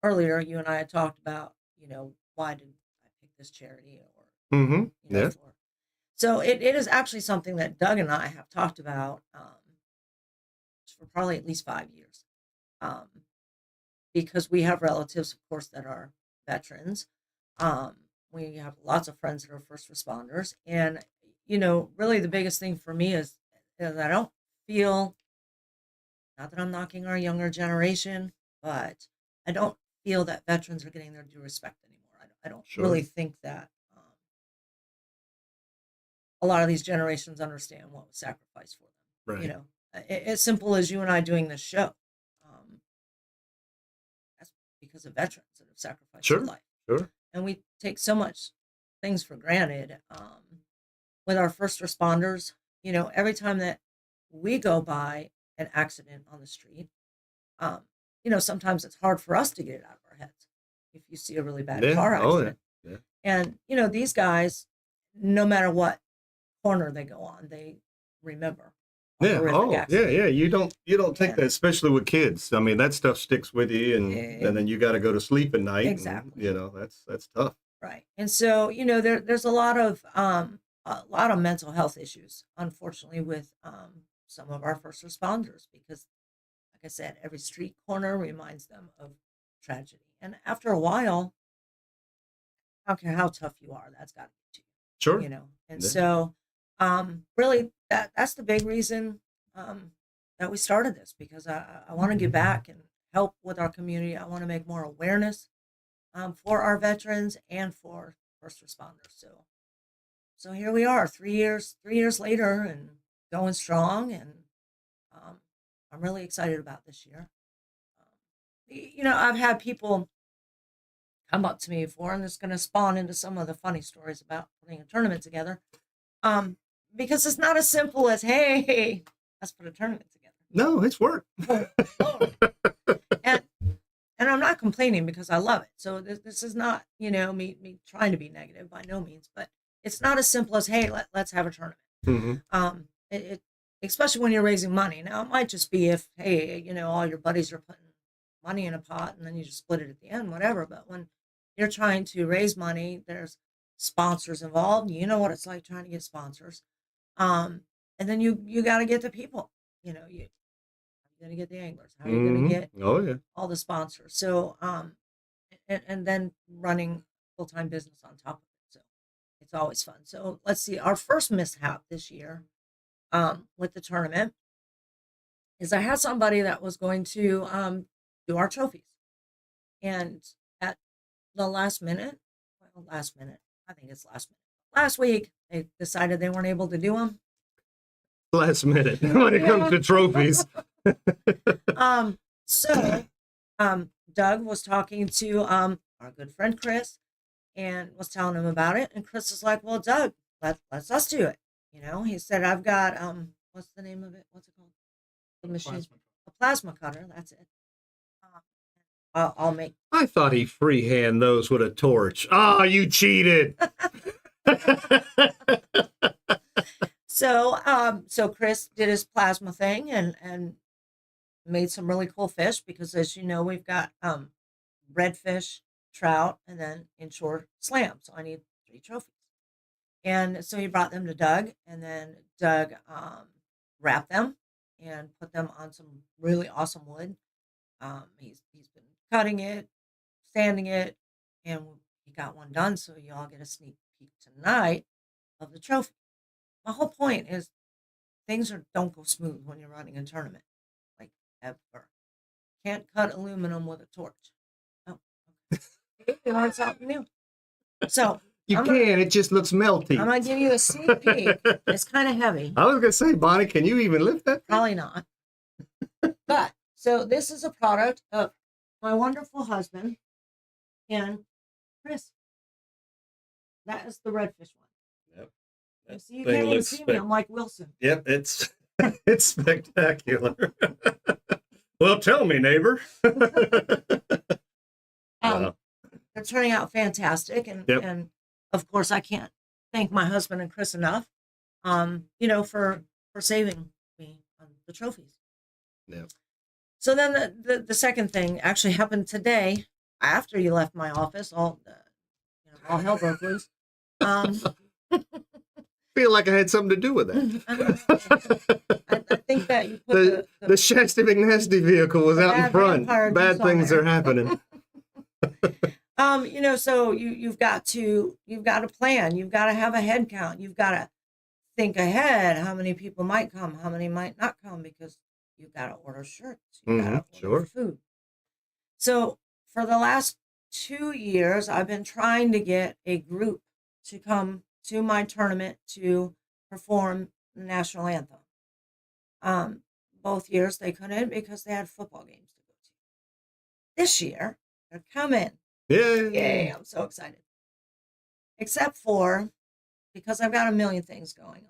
earlier, you and I had talked about, why did I pick this charity or, Mm-hmm. Yeah. for. So it is actually something that Doug and I have talked about for probably at least 5 years. Because we have relatives, of course, that are veterans. We have lots of friends that are first responders. And, really the biggest thing for me is I don't feel, not that I'm knocking our younger generation, but I don't feel that veterans are getting their due respect anymore. I don't Sure. really think that a lot of these generations understand what was sacrificed for them. Right. As simple as you and I doing this show. That's because of veterans that have sacrificed Sure. their life. Sure. And we take so much things for granted with our first responders. Every time that we go by an accident on the street, sometimes it's hard for us to get it out of our heads if you see a really bad car accident. Yeah. And these guys, no matter what corner they go on, they remember. a Yeah. horrific Oh, accident. yeah. You don't take Yeah. that, especially with kids. I mean, that stuff sticks with you, and then you got to go to sleep at night. Exactly. And, that's tough. Right. And so, there's a lot of mental health issues, unfortunately, with some of our first responders, because, like I said, every street corner reminds them of tragedy. And after a while, I don't care how tough you are, that's got to get to Sure. you, And Yeah. so, really, that's the big reason that we started this, because I want to give back and help with our community. I want to make more awareness for our veterans and for first responders. So here we are, 3 years later, and going strong. And I'm really excited about this year. I've had people come up to me before, and it's going to spawn into some of the funny stories about putting a tournament together. Because it's not as simple as, hey, let's put a tournament together. No, it's work. And I'm not complaining, because I love it. So this is not, me trying to be negative, by no means, but it's not as simple as, hey, let's have a tournament. Mm-hmm. It especially when you're raising money. Now, it might just be if, hey, all your buddies are putting money in a pot and then you just split it at the end, whatever. But when you're trying to raise money, there's sponsors involved. You know what it's like trying to get sponsors. And then you got to get the people. You got to get the anglers. How are you going to get all the sponsors? So, and then running full-time business on top of it. So it's always fun. So let's see. Our first mishap this year with the tournament is I had somebody that was going to do our trophies. And at the last minute, I think it's last minute. Last week, they decided they weren't able to do them. Last minute when it comes to trophies. So Doug was talking to our good friend Chris and was telling him about it. And Chris is like, well, Doug, let's us do it. He said, I've got, what's the name of it? What's it called? The machine. A plasma cutter. That's it. I'll make. I thought he freehand those with a torch. Ah, you cheated. So Chris did his plasma thing and made some really cool fish because, as you know, we've got redfish, trout, and then inshore slam. So I need 3 trophies. And so he brought them to Doug, and then Doug wrapped them and put them on some really awesome wood. He's been cutting it, sanding it, and he got one done. So you all get a sneak peek tonight of the trophy. My whole point is things don't go smooth when you're running a tournament, like ever. Can't cut aluminum with a torch. Oh, okay. You learn something new. So You can. It just looks melty. I'm gonna give you a sneak peek. It's kind of heavy. I was gonna say, Bonnie, can you even lift that? Probably not. But so this is a product of my wonderful husband and Chris. That is the redfish one. Yep. You see, you can't even see me. I'm like Wilson. Yep, it's it's spectacular. Well, tell me, neighbor. They're turning out fantastic, and of course, I can't thank my husband and Chris enough. For saving me on the trophies. Yeah. So then the second thing actually happened today after you left my office. All hell broke loose. Feel like I had something to do with that. I think that you put the Shasty McNasty vehicle was out in front. Bad things are happening. So you've got to plan. You've got to have a head count. You've got to think ahead. How many people might come? How many might not come? Because you've got to order shirts. You've got to order food. So for the last 2 years, I've been trying to get a group to come to my tournament to perform the national anthem. Both years they couldn't because they had football games to go to. This year, they're coming. Yay, I'm so excited. Except for, because I've got a million things going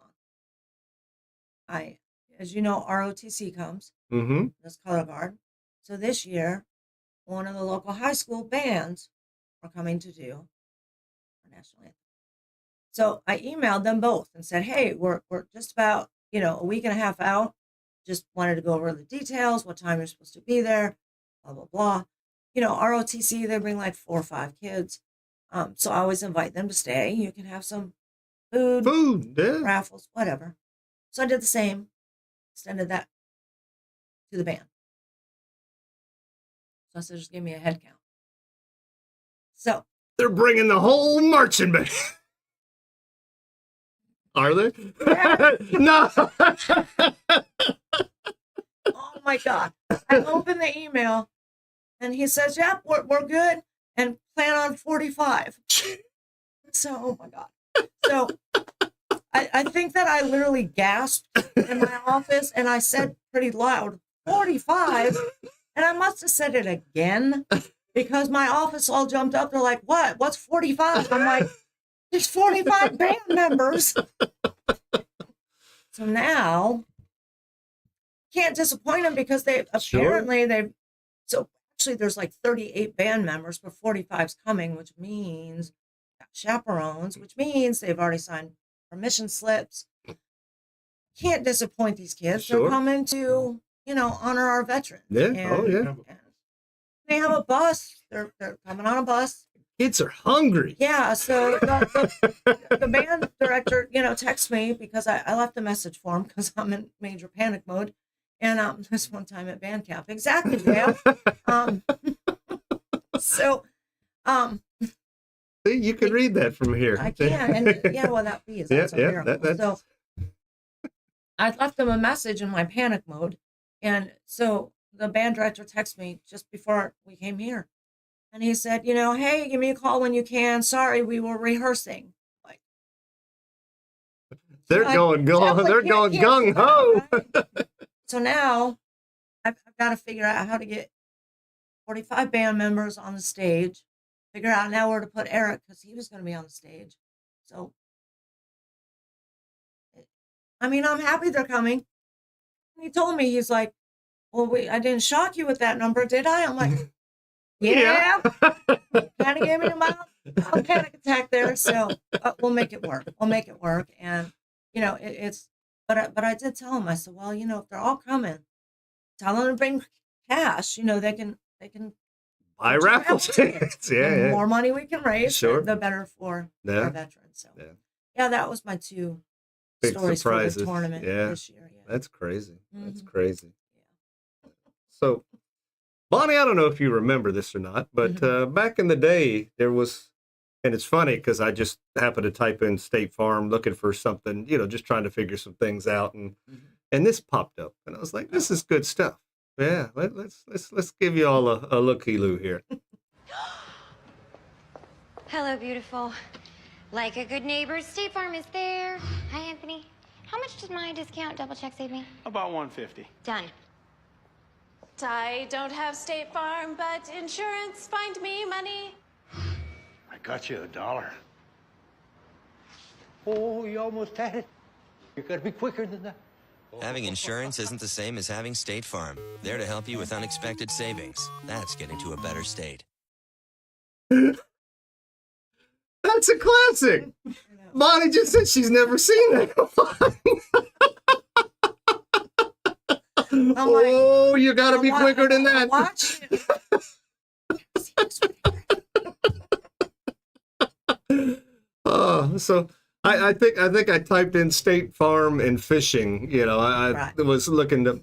on. As you know, ROTC comes. Mm-hmm. This color guard. So this year, one of the local high school bands are coming to do our national anthem. So I emailed them both and said, hey, we're just about, a week and a half out. Just wanted to go over the details, what time you're supposed to be there, blah, blah, blah. ROTC, they bring like 4 or 5 kids. So I always invite them to stay. You can have some food, raffles, whatever. So I did the same, extended that to the band. So I said, just give me a head count. So they're bringing the whole marching band. Are they? Yeah. No. Oh my God. I opened the email and he says, yep, we're good. And plan on 45. So, oh my God. So I think that I literally gasped in my office and I said pretty loud, 45. And I must have said it again because my office all jumped up. They're like, what? What's 45? I'm like, there's 45 band members. So now, can't disappoint them because actually there's like 38 band members, but 45's coming, which means got chaperones, which means they've already signed permission slips. Can't disappoint these kids. Sure. They're coming to, honor our veterans. Yeah. And they have a bus. They're coming on a bus. Kids are hungry. Yeah, so the band director, texts me because I left a message for him because I'm in major panic mode. And this one time at band camp, exactly, yeah. See, you can read that from here. I can, and that is that's a miracle. So I left them a message in my panic mode, and so the band director texted me just before we came here. And he said, hey, give me a call when you can. Sorry, we were rehearsing. Like, they're going gung ho. Right? So now I've got to figure out how to get 45 band members on the stage. Figure out now where to put Eric because he was going to be on the stage. So, I'm happy they're coming. And he told me, he's like, well, I didn't shock you with that number, did I? I'm like, Yeah. Kind of gave me a panic attack there. So we'll make it work. We'll make it work. And, you know, but I did tell him, I said, well, you know, if they're all coming, tell them to bring cash. You know, they can buy raffle tickets. The more money we can raise, Sure. the better for our veterans. So, yeah, that was my two Big stories surprises. for the tournament this year. Yeah. That's crazy. That's Mhm. crazy. Yeah. So, Bonnie, I don't know if you remember this or not, but back in the day, there was, and it's funny because I just happened to type in State Farm looking for something, you know, just trying to figure some things out, and this popped up, and I was like, this is good stuff. Yeah, let's give you all a looky-loo here. Hello, beautiful. Like a good neighbor, State Farm is there. Hi, Anthony. How much does my discount double check save me? About 150. Done. I don't have State Farm, but insurance, find me money. I got you $1. Oh, you almost had it. You gotta be quicker than that. Having insurance isn't the same as having State Farm. There to help you with unexpected savings. That's getting to a better state. That's a classic. Bonnie just said she's never seen that. Oh, you got to be quicker than that. Watch. So I think I typed in State Farm and fishing. You know, I was looking to.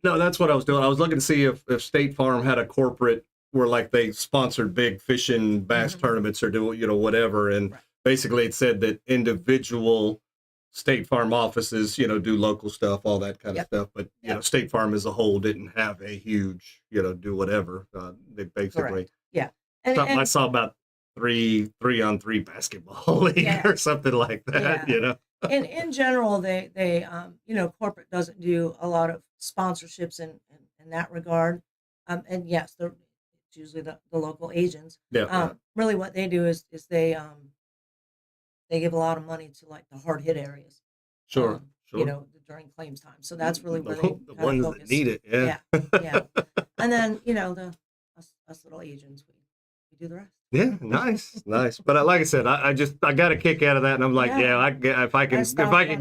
No, that's what I was doing. I was looking to see if State Farm had a corporate where like they sponsored big fishing bass tournaments or do, you know, whatever. And basically it said that individual State Farm offices, you know, do local stuff, all that kind of stuff. But, you know, State Farm as a whole didn't have a huge, you know, do whatever. They basically, something I saw about 3-on-3 basketball league or something like that, you know. In general, they you know, corporate doesn't do a lot of sponsorships in that regard. And yes, it's usually the local agents. Really what they do is they give a lot of money to like the hard hit areas. Sure. You know, during claims time. So that's really where they the ones focus. that need it. Yeah. And then, you know, us little agents, we do the rest. Yeah, nice. But like I said, I got a kick out of that, and I'm like, if I can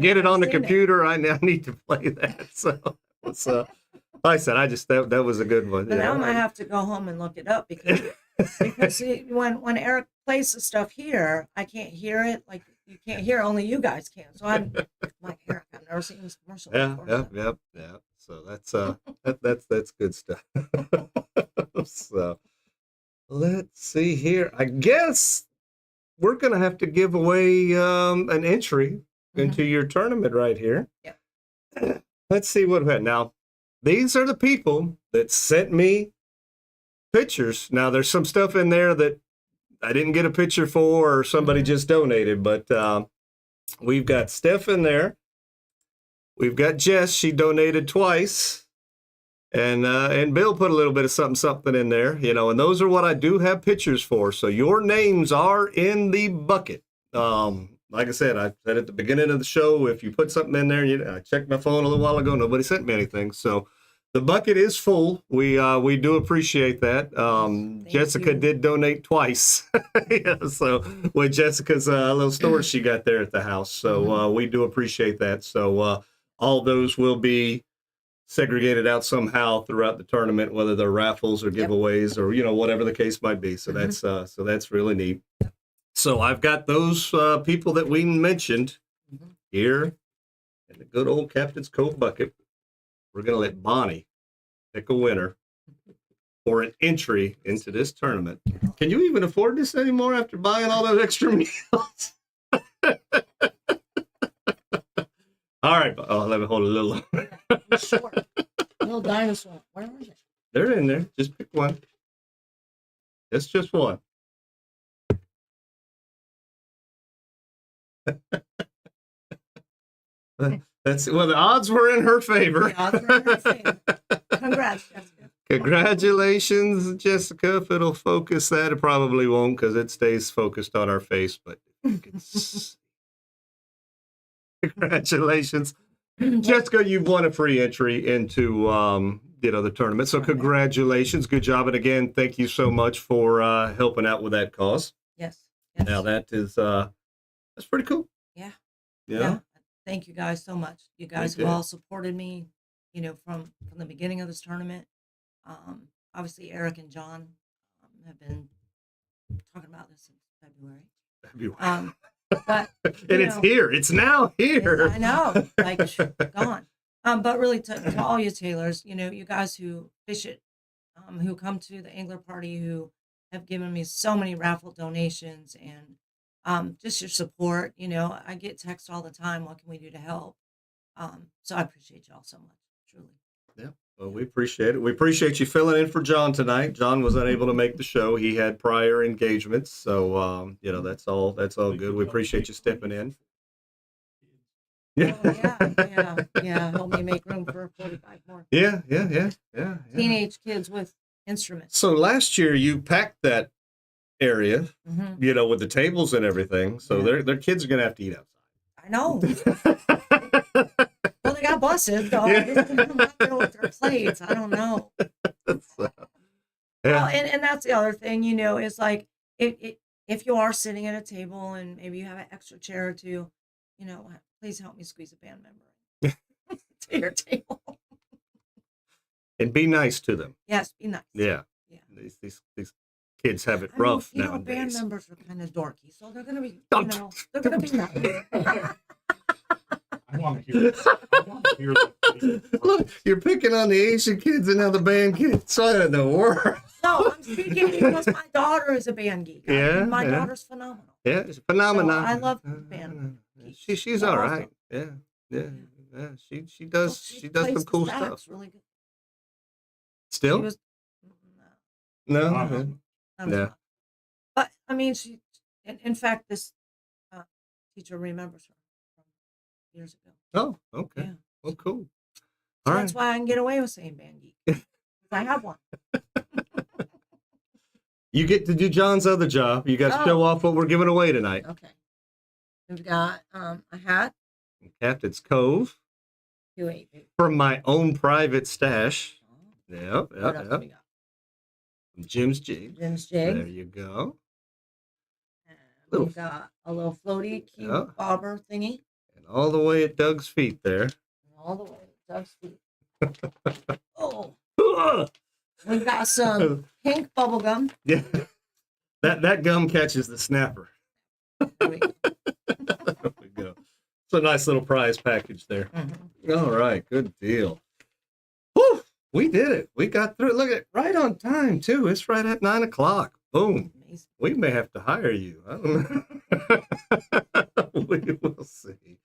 get it on the computer, I need to play that. So like I said, that was a good one. But now I might have to go home and look it up because see, when Eric plays the stuff here, I can't hear it. Like you can't hear, only you guys can. So I'm like, Eric, I've never seen this commercial before. Yeah. So that's good stuff. So let's see here. I guess we're gonna have to give away an entry into your tournament right here. Yeah. Let's see what we had. Now, these are the people that sent me pictures. Now, there's some stuff in there that I didn't get a picture for or somebody just donated, but we've got Steph in there. We've got Jess. She donated twice. And Bill put a little bit of something in there, you know, and those are what I do have pictures for. So your names are in the bucket. Like I said, I said at the beginning of the show, if you put something in there, I checked my phone a little while ago, nobody sent me anything. So the bucket is full. We do appreciate that. Jessica did donate twice. So with Jessica's little store she got there at the house. So we do appreciate that. So all those will be segregated out somehow throughout the tournament, whether they're raffles or giveaways or, you know, whatever the case might be. So that's really neat. So I've got those people that we mentioned here in the good old Captain's Cove bucket. We're going to let Bonnie pick a winner for an entry into this tournament. Can you even afford this anymore after buying all those extra meals? All right. Oh, let me hold a little. Short. Little dinosaur. Where was it? They're in there. Just pick one. It's just one. That's well. The odds were in her favor. The odds were in her favor. Congrats, Jessica. Congratulations, Jessica. If it'll focus that, it probably won't because it stays focused on our face. But you can see. Congratulations, Jessica. You've won a free entry into the tournament. So congratulations. Good job. And again, thank you so much for helping out with that cause. Yes. Now that is, that's pretty cool. Yeah. Yeah. Thank you guys so much. You guys have all supported me, from the beginning of this tournament. Obviously, Eric and John have been talking about this since February. But and it's here. It's now here. I know, like gone. But really, to all you tailors, you guys who fish it, who come to the angler party, who have given me so many raffle donations and just your support. I get texts all the time. What can we do to help? So I appreciate y'all so much, truly. Yeah. Well, we appreciate it. We appreciate you filling in for John tonight. John was unable to make the show. He had prior engagements. So, that's all good. We appreciate you stepping in. Yeah. Yeah. Help me make room for 45 more. Yeah. Teenage kids with instruments. So last year you packed that area, with the tables and everything. So their kids are going to have to eat outside. I know. Well, they got buses, so I just come out there with their plates. I don't know. Yeah. Well, and that's the other thing, is like if you are sitting at a table and maybe you have an extra chair or two, please help me squeeze a band member to your table. And be nice to them. Yes, be nice. Yeah. These kids have it rough nowadays. Band members are kind of dorky, so they're gonna be, they're gonna be nice. I want to hear this. I want to hear this. Look, you're picking on the Asian kids and now the band kids. What in the world? No, I'm speaking because my daughter is a band geek. And my daughter's phenomenal. Yeah, it's phenomenal. So I love band geeks. She's all right. Yeah. She does some cool stuff. Really good. Still? No. Yeah. But I mean, she. In fact, this teacher remembers her from years ago. Oh, okay. Yeah. Well, cool. So All that's why I can get away with saying band geek. I have one. You get to do John's other job. You got to show off what we're giving away tonight. Okay. We've got a hat. Captain's Cove. From my own private stash. Yep. Jim's Jigs. There you go. We've got a little floaty cube bobber thingy. And all the way at Doug's feet there. And all the way at Doug's feet. We've got some pink bubble gum. Yeah. That gum catches the snapper. There we go. It's a nice little prize package there. All right, good deal. Whew, we did it. We got through it. Look at it, right on time, too. It's right at 9 o'clock. Boom. Amazing. We may have to hire you. I don't know. We will see.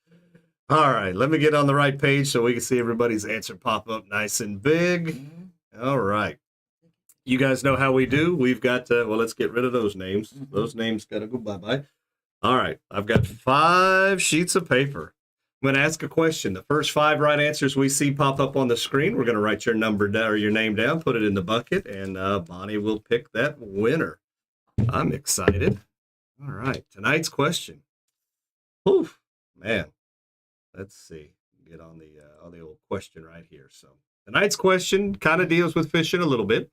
All right, let me get on the right page so we can see everybody's answer pop up nice and big. All right. You guys know how we do. We've got, let's get rid of those names. Those names got to go bye-bye. All right, I've got 5 sheets of paper. I'm going to ask a question. The first 5 right answers we see pop up on the screen, we're going to write your number down or your name down, put it in the bucket, and Bonnie will pick that winner. I'm excited. All right, tonight's question. Whew, man. Let's see. Get on the old question right here. So tonight's question kind of deals with fishing a little bit.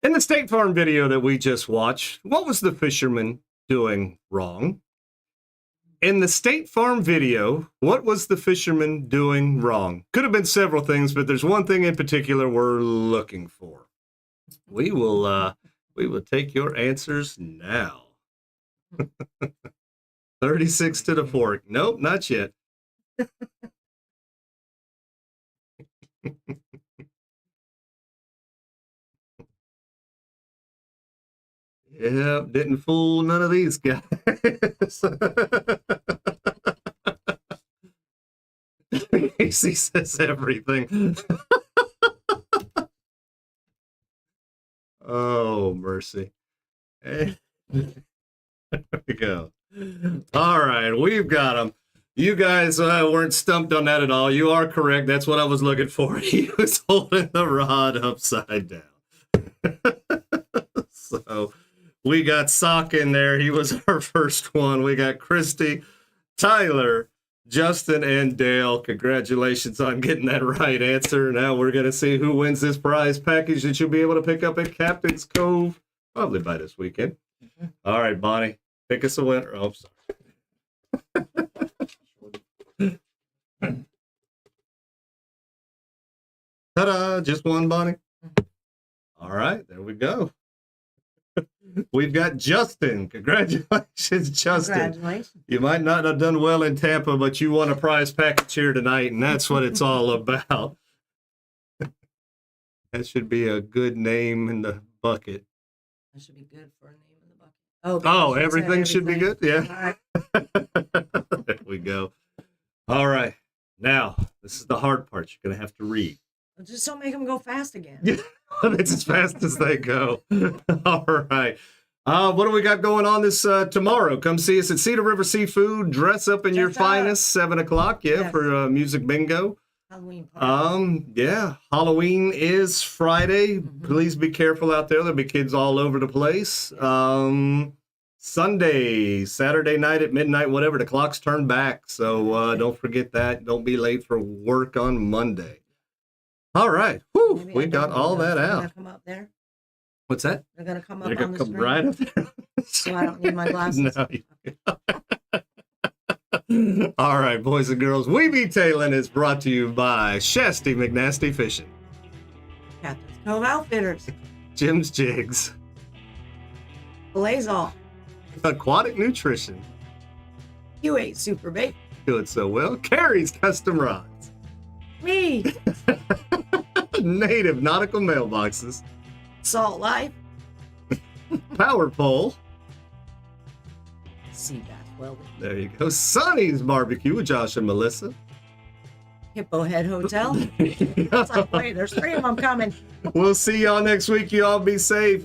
In the State Farm video that we just watched, what was the fisherman doing wrong? In the State Farm video, what was the fisherman doing wrong? Could have been several things, but there's one thing in particular we're looking for. We will take your answers now. 36 to the fork. Nope, not yet. Yep, didn't fool none of these guys. Casey says everything. Oh, mercy. There we go. All right, we've got them. You guys weren't stumped on that at all. You are correct. That's what I was looking for. He was holding the rod upside down. So we got Sock in there. He was our first one. We got Christy, Tyler, Justin and Dale, congratulations on getting that right answer. Now we're going to see who wins this prize package that you'll be able to pick up at Captain's Cove, probably by this weekend. All right, Bonnie, pick us a winner. Oh, sorry. Ta-da, just one, Bonnie. All right, there we go. We've got Justin. Congratulations, Justin. Congratulations. You might not have done well in Tampa, but you won a prize package here tonight, and that's what it's all about. That should be a good name in the bucket. That should be good for a name in the bucket. Oh, everything should be good? Yeah. There we go. All right. Now, this is the hard part. You're going to have to read. Just don't make them go fast again. Yeah, it's as fast as they go. All right. What do we got going on this tomorrow? Come see us at Cedar River Seafood. Dress up in your finest, 7 o'clock, for music bingo. Halloween party. Yeah, Halloween is Friday. Please be careful out there. There'll be kids all over the place. Sunday, Saturday night at midnight, whatever, the clocks turn back. So don't forget that. Don't be late for work on Monday. All right. Whew, we got all that out. They're come up there. What's that? They're going to come up They're on going the to come screen. right up there. So I don't need my glasses. No. All right, boys and girls. We Be Tailin' is brought to you by Shasty McNasty Fishing, Captain's Cove Outfitters. Jim's Jigs, Filletzall. Aquatic Nutrition. You ate super bait. Do it so well. Karrie's Custom Rods. Me. Native Nautical Mailboxes. Salt Life. Power Pole. Sea Bass Welding. There you go. Sonny's Barbecue with Josh and Melissa. Hippo Head Hotel. It's like, wait, there's 3 of them coming. We'll see y'all next week. You all be safe.